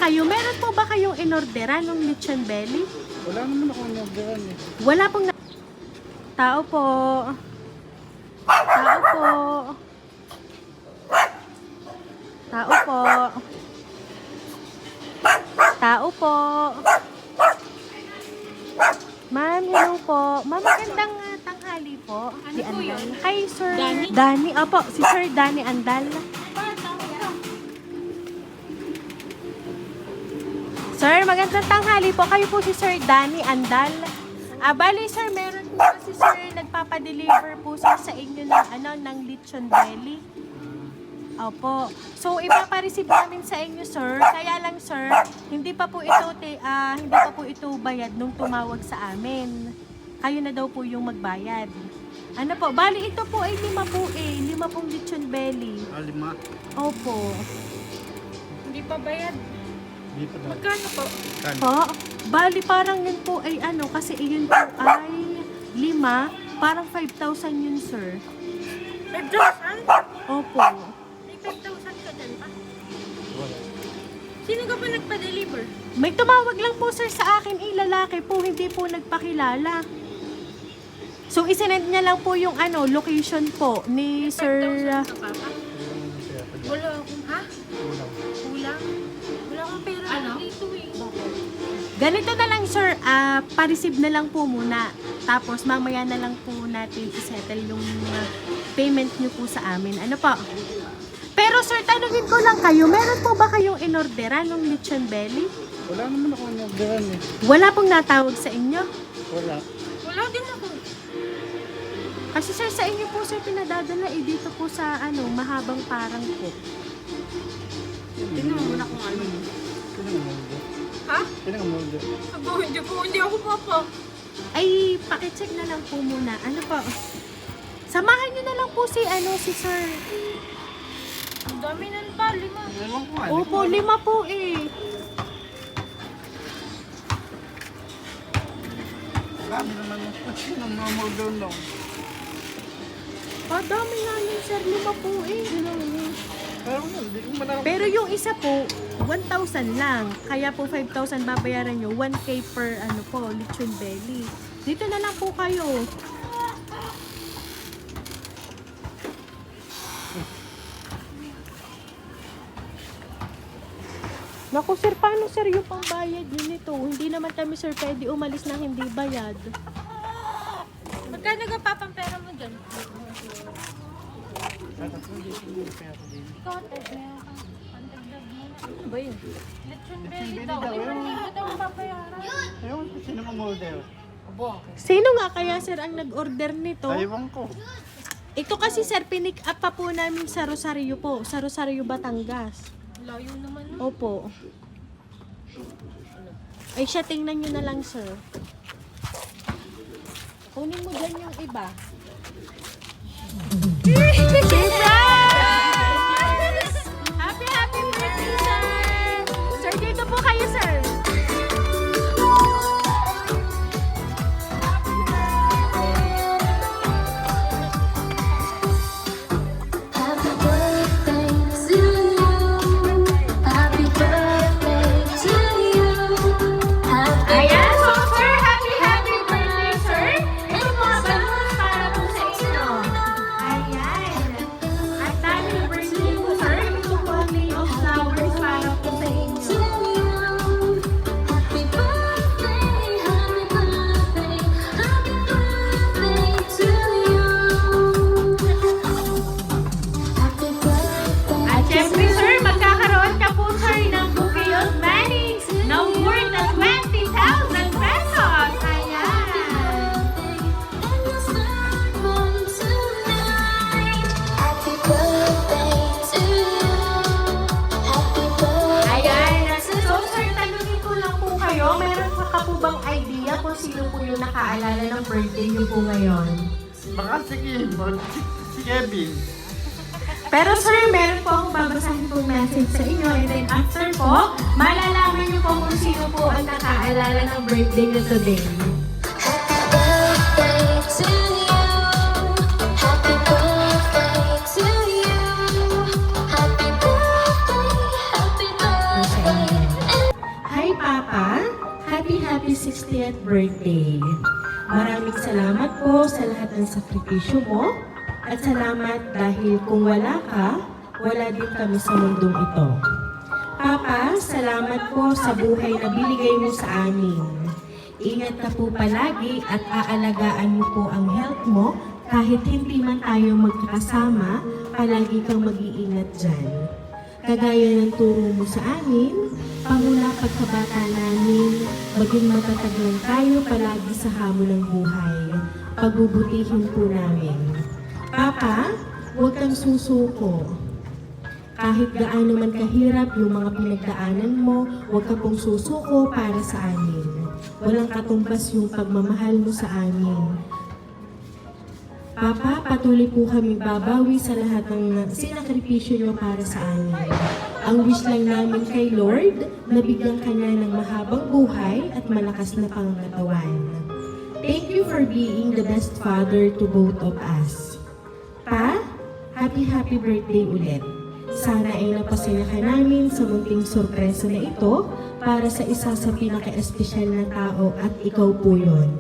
Kayo, meron po ba kayong inorderan ng lechon belly? Wala naman ako inorderan eh. Wala pong Tao po. Tao po. Tao po. Tao po. Ma'am, hello po. Ma'am, magandang tanghali po. Si Andal. Kay Sir Danny. Opo, si Sir Danny Andal. Sir, magandang tanghali po. Kayo po si Sir Danny Andal. Bali sir, meron po kasi sir nagpapadeliver po sir sa inyo ng lechon belly. Opo. So ipapareceive namin sa inyo sir. Kaya lang sir, hindi pa po ito bayad nung tumawag sa amin. Kayo na daw po yung magbayad. Ano po? Bali ito po ay 5 po eh. 5 pong lechon belly. 5. Opo. Hindi pa bayad. Hindi pa daw. Magkano po? Po? Bali parang yun po ay kasi yun po ay 5. Parang 5,000 yun sir. 5,000? Opo. May 5,000 ka dyan pa? Wala. Sino ka pa nagpa-deliver? May tumawag lang po sir sa akin, lalaki po, hindi po nagpakilala. So isinend niya lang po yung location po ni Sir. 5,000 ka pa? Wala akong, ha? Kulang. Kulang? Wala akong pera dito eh. Ganito na lang sir, pa-receive na lang po muna. Tapos mamaya na lang po natin i-settle yung payment nyo po sa amin. Ano po? Pero sir, tanungin ko lang kayo, meron po ba kayong inorderan ng lechon belly? Wala naman ako inorderan eh. Wala pong natawag sa inyo? Wala. Wala din ako. Kasi sir, sa inyo po sir pinadadala dito po sa mahabang parang po. Tingnan mo muna kung ano. Pinangamuldo. Ha? Pinangamuldo. Aba, hindi ako papa. Ay, pakicheck na lang po muna. Ano po? Samahan nyo na lang po si Sir. Ang dami nan pa, 5. Ewan ko nga. Opo, 5 po eh. Dami naman ng mamuldo lang. Dami nga yun sir, 5 po eh. Pero hindi ko man Pero yung isa po, 1,000 lang. Kaya po 5,000 babayaran nyo. 1K per lechon belly. Dito na lang po kayo. Naku sir, paano sir yung pambayad nyo nito? Hindi naman kami sir pwede umalis na hindi bayad. Magkano ka papampera mo dyan? Ikaw, Ted, meron kang pandagdag mo. Ano ba yun? Lechon belly daw. daw, 5,000 daw ang papayaran. Ewan ko sino mamuldo. Sino nga kaya sir ang nag-order nito? Ewan ko. Ito kasi sir, pinick up pa po namin sa Rosario po. Sa Rosario, Batangas. Layo naman no? Opo. Ay siya, tingnan nyo na lang sir. Kunin mo dyan yung iba. Surprise! Happy birthday sir! Sir, dito po kayo sir. Happy birthday to you. Happy birthday to you. Happy Ayan, so sir, happy birthday sir. Ito po ang balloons para po sa inyo. Ayan. At happy birthday po sir. Ito po ang lay of flowers para po sa inyo. to you. Happy birthday, happy birthday, happy birthday to you. Happy birthday. At syempre sir, magkakaroon ka po sir ng bouquet of money na worth of 20,000 pesos. Ayan. And we'll start one tonight. Happy birthday to you. Happy birthday. Ayan. So sir, tanungin ko lang po kayo, meron pa po bang idea kung sino po yung nakaalala ng birthday niyo po ngayon? Baka si Kevin. Pero sir, meron po akong babasahin pong message sa inyo and then after po, malalaman niyo po kung sino po ang nakaalala ng birthday niyo today. Happy birthday to you. Happy birthday to you. Happy birthday, happy birthday. Papa, happy 60th birthday. Maraming salamat po sa lahat ng sakripisyo mo at salamat dahil kung wala ka, wala din kami sa mundong ito. Papa, salamat po sa buhay na binigay mo sa amin. Ingat ka po palagi at aalagaan mo po ang health mo kahit hindi man tayo magkakasama, palagi kang mag-iingat dyan. Kagaya ng turo mo sa amin, pamula pagkabata namin, maging matatag lang tayo palagi sa hamon ng buhay. Pagbubutihin po namin. Papa, huwag kang susuko. Kahit gaano man kahirap yung mga pinagdaanan mo, huwag ka pong susuko para sa amin. Walang katumbas yung pagmamahal mo sa amin. Papa, patuloy po kami babawi sa lahat ng sinakripisyo niyo para sa amin. Ang wish lang namin kay Lord, nabigyan ka niya ng mahabang buhay at malakas na pangangatawan. Thank you for being the best father to both of us. Pa, happy birthday ulit. Sana ay napasaya ka namin sa munting sorpresa na ito para sa isa sa pinaka-espesyal na tao at ikaw po yun.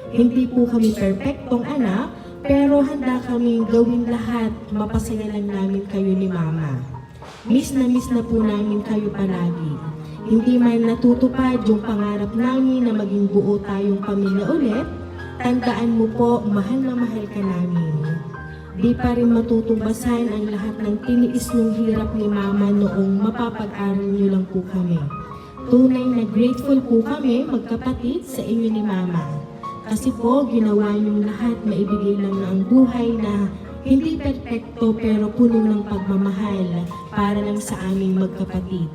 Hindi po kami perfectong anak, pero handa kaming gawin lahat, mapasaya lang namin kayo ni Mama. Miss na po namin kayo palagi. Hindi man natutupad yung pangarap namin na maging buo tayong pamilya ulit, tandaan mo po, mahal na mahal ka namin. Di pa rin matutumbasan ang lahat ng tiniis ng hirap ni Mama noong mapapag-aral niyo lang po kami. Tunay na grateful po kami magkapatid sa inyo ni Mama. Kasi po, ginawa niyong lahat, maibigay lang na ang buhay na hindi perfecto pero puno ng pagmamahal para lang sa aming magkapatid.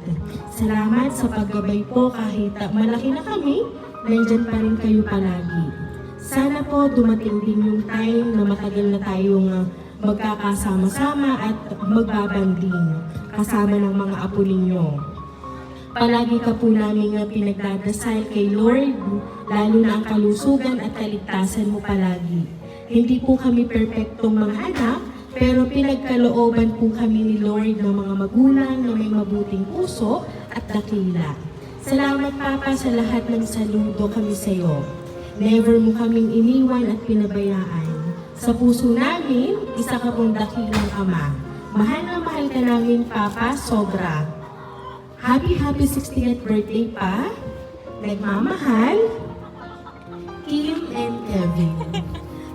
Salamat sa paggabay po kahit malaki na kami, nandyan pa rin kayo palagi. Sana po dumating din yung time na matagal na tayong magkakasama-sama at magbabanding kasama ng mga apo ninyo. Palagi ka po namin pinagdadasal kay Lord, lalo na ang kalusugan at kaligtasan mo palagi. Hindi po kami perpektong mga anak, pero pinagkalooban po kami ni Lord ng mga magulang na may mabuting puso at dakila. Salamat Papa sa lahat ng saludo kami sa iyo. Never mo kaming iniwan at pinabayaan. Sa puso namin, isa ka pong dakilang ama. Mahal na mahal ka namin Papa, sobra. Happy 60th birthday pa. Nagmamahal, Kim and Kevin.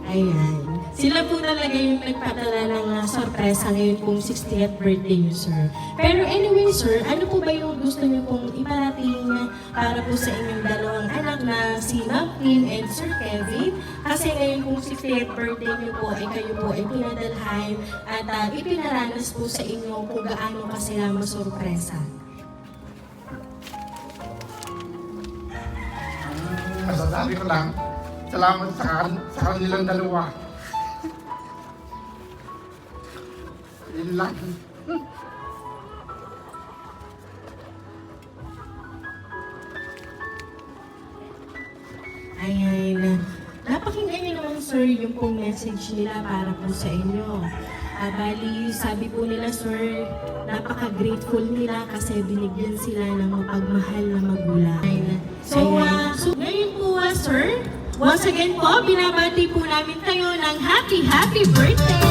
Ayan. Sila po talaga yung nagpadala ng sorpresa ngayon pong 60th birthday niyo, sir. Pero anyway, sir, ano po ba yung gusto niyo pong iparating para po sa inyong dalawang anak na si Ma'am Kim and Sir Kevin? Kasi ngayon pong 60th birthday niyo po ay kayo po ay pinadalhan at ipinaranas po sa inyo kung gaano ka sila masorpresa. Masasabi ko lang, salamat sa kanilang dalawa. Yun lang. Ayan. Napakinggan niyo naman, sir, yung pong message nila para po sa inyo. Bali, sabi po nila, sir, napaka-grateful nila kasi binigyan sila ng mapagmahal na magulang. So, ngayon po, sir, once again po, binabati po namin kayo ng happy birthday!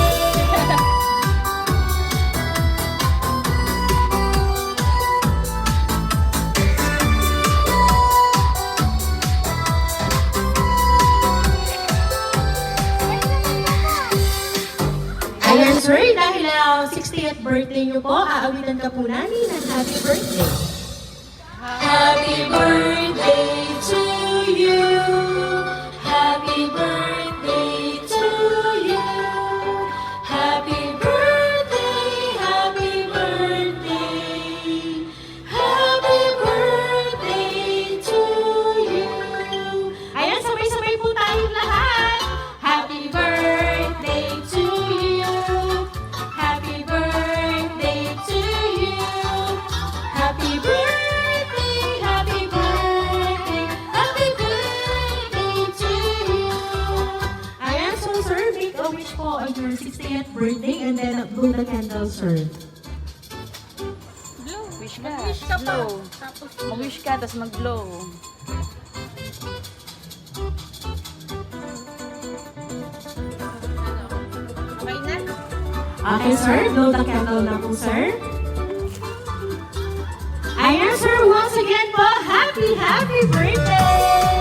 Ayan, sir, dahil 60th birthday niyo po, aawitan ka po namin ng happy birthday. Happy birthday to you. Happy birthday to you. Happy birthday, happy birthday. Happy birthday to you. Ayan, sabay-sabay po tayong lahat. Happy birthday to you. Happy birthday to you. Happy birthday, happy birthday, happy birthday to you. Ayan, so sir, make a wish po on your 60th birthday and then blow the candle, sir. Wish ka. Mag-wish ka pa. Blow. Tapos, Mag-wish ka, tapos mag-blow. okay na? Okay, sir. Blow the candle na po, sir. Ayan, sir. Once again po, happy birthday!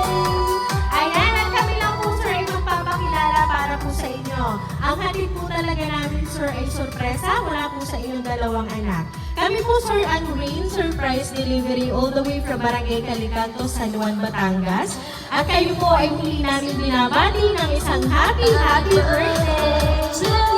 Ayan, at kami lang po, sir, ay magpapakilala para po sa inyo. Ang hatid po talaga namin, sir, ay sorpresa mula po sa inyong dalawang anak. Kami po, sir, ang Rain Surprise Delivery all the way from Barangay Calicanto, San Juan, Batangas. At kayo po ay muli namin binabati ng isang happy birthday! To